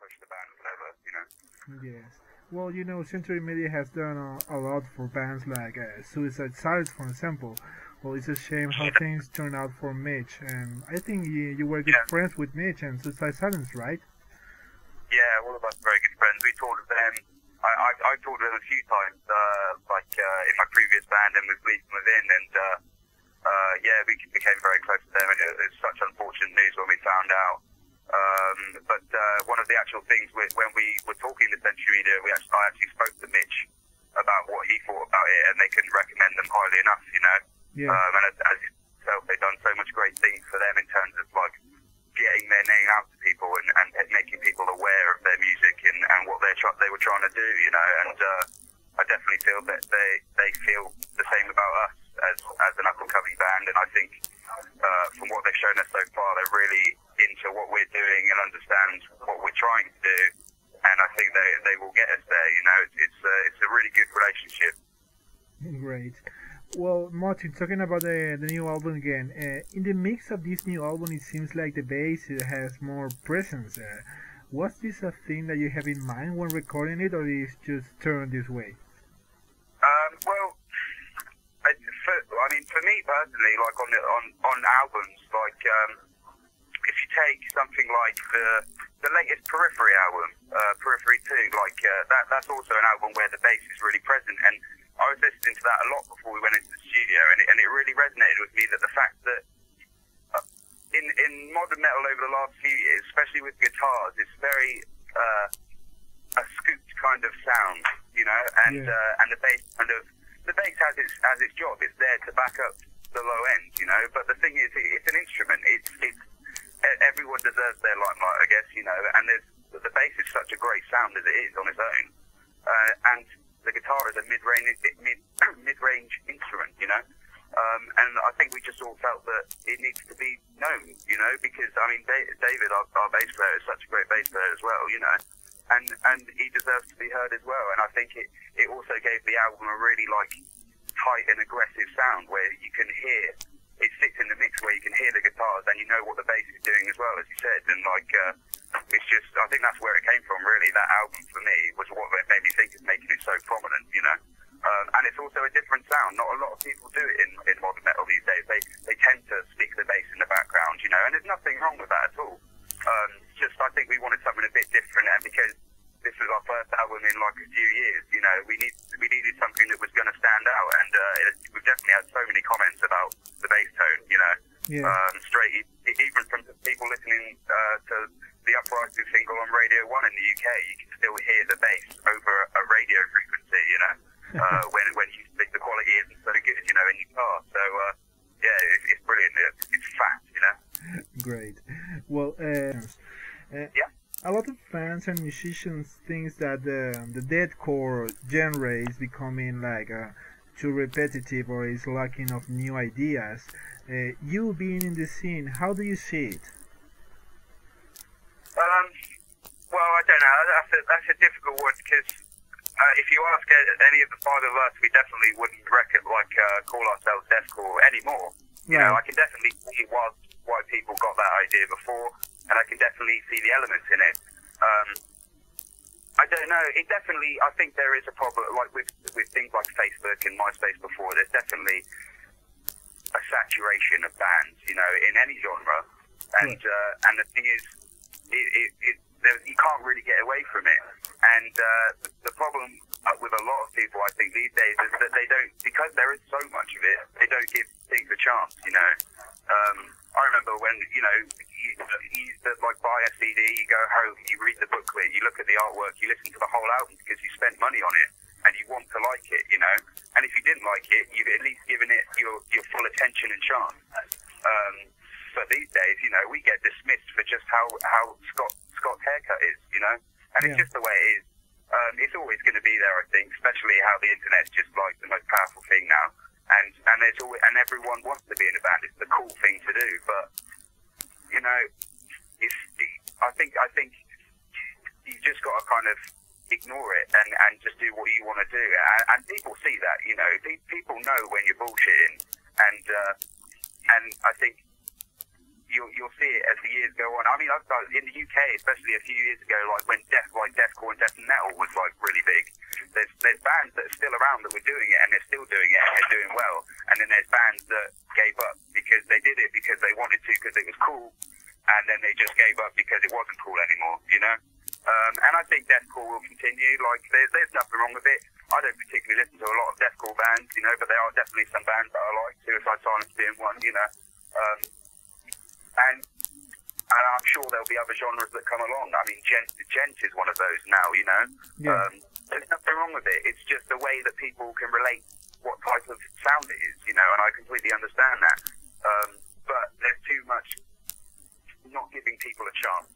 push the band whatever. Yes. Well, Century Media has done a lot for bands like Suicide Silence, for example. Well, it's a shame how things turned out for Mitch, and I think you were good friends with Mitch and Suicide Silence, right? Yeah, all of us are very good friends. We toured with them. I toured with them a few times, in my previous band and with Bleeding Within, and we became very close to them, and it was such unfortunate news when we found out. But one of the actual things when we were talking to Century Media, I actually spoke to Mitch about what he thought about it, and they couldn't recommend them highly enough. Yeah. And as yourself, they've done so much great things for them in terms of like getting their name out to people and making people aware of their music and what they were trying to do, and I definitely feel that they feel the same about us as an up-and-coming band, and I think from what they've shown us so far, they're really into what we're doing and understand what we're trying to do, and I think they will get us there. It's a really good relationship. Great. Well, Martyn, talking about the new album again, in the mix of this new album, it seems like the bass has more presence. Was this a thing that you have in mind when recording it, or is it just turned this way? For me personally, like on albums, like if you take something like the latest Periphery album, Periphery 2, that's also an album where the bass is really present, and I was listening to that a lot before we went into the studio, and it really resonated with me that the fact that in modern metal over the last few years, especially with guitars, it's very a scooped kind of sound, and the bass has its job. It's there to back up the low end, But the thing is, it's an instrument. It's everyone deserves their limelight, I guess, And the bass is such a great sound as it is on its own, and the guitar is a mid-range instrument, and I think we just all felt that it needs to be known, because David, our bass player, is such a great bass player as well, and he deserves to be heard as well. And I think it also gave the album a really tight and aggressive sound where you can hear it sits in the mix where you can hear the guitars and you know what the bass is doing as well, as you said. And it's just, I think that's where it came from, really. That album for me was what made me think of making it so prominent, and it's also a different sound. Not a lot of people do it in modern metal these days. They tend to stick the bass in the background, and there's nothing wrong with that at all. Just I think we wanted something a bit different, and because this was our first album in a few years, we needed something that was going to stand out, and we've definitely had so many comments about the bass tone, Yeah. Straight, even from people listening to the Uprising single on Radio 1 in the UK, you can still hear the bass over a radio frequency, when you think the quality isn't so good, in your car. So, it's brilliant. It's fat, Great. Well, yeah. A lot of fans and musicians think that the deathcore genre is becoming too repetitive or is lacking of new ideas. You being in the scene, how do you see it? Well, I don't know. That's a difficult one because if you ask any of the five of us, we definitely wouldn't call ourselves deathcore anymore. Right. I can definitely see why people got that idea before, and I can definitely see the elements in it. I don't know. I think there is a problem, with things like Facebook and MySpace before. There's definitely a saturation of bands, in any genre, and the thing is, you can't really get away from it. And the problem with a lot of people, I think, these days is that they don't, because there is so much of it, they don't give things a chance, I remember when, you used to buy a CD, you go home, you read the booklet, you look at the artwork, you listen to the whole album because you spent money on it and you want to like it, And if you didn't like it, you've at least given it your full attention and chance. But these days, we get dismissed for just how Scott's haircut is, And it's just the way it is. It's always going to be there, I think, especially how the internet's just the most powerful thing now. And there's always, and everyone wants to be in a band. It's the cool thing to do, but I think you just got to kind of ignore it and just do what you want to do. And people see that, People know when you're bullshitting, and I think you'll see it as the years go on. I mean, I've got, in the UK, especially a few years ago, like when deathcore and death metal was like really big. There's bands that are still around that were doing it, and they're still doing it, and they're doing well. And then there's bands that gave up because they did it because they wanted to, because it was cool, and then they just gave up because it wasn't cool anymore, you know? And I think deathcore will continue. Like, there's nothing wrong with it. I don't particularly listen to a lot of deathcore bands, you know, but there are definitely some bands that I like, Suicide Silence being one, you know. And I'm sure there'll be other genres that come along. I mean, gent is one of those now, you know. Yeah. There's nothing wrong with it. It's just the way that people can relate what type of sound it is, you know, and I completely understand that. But there's too much not giving people a chance.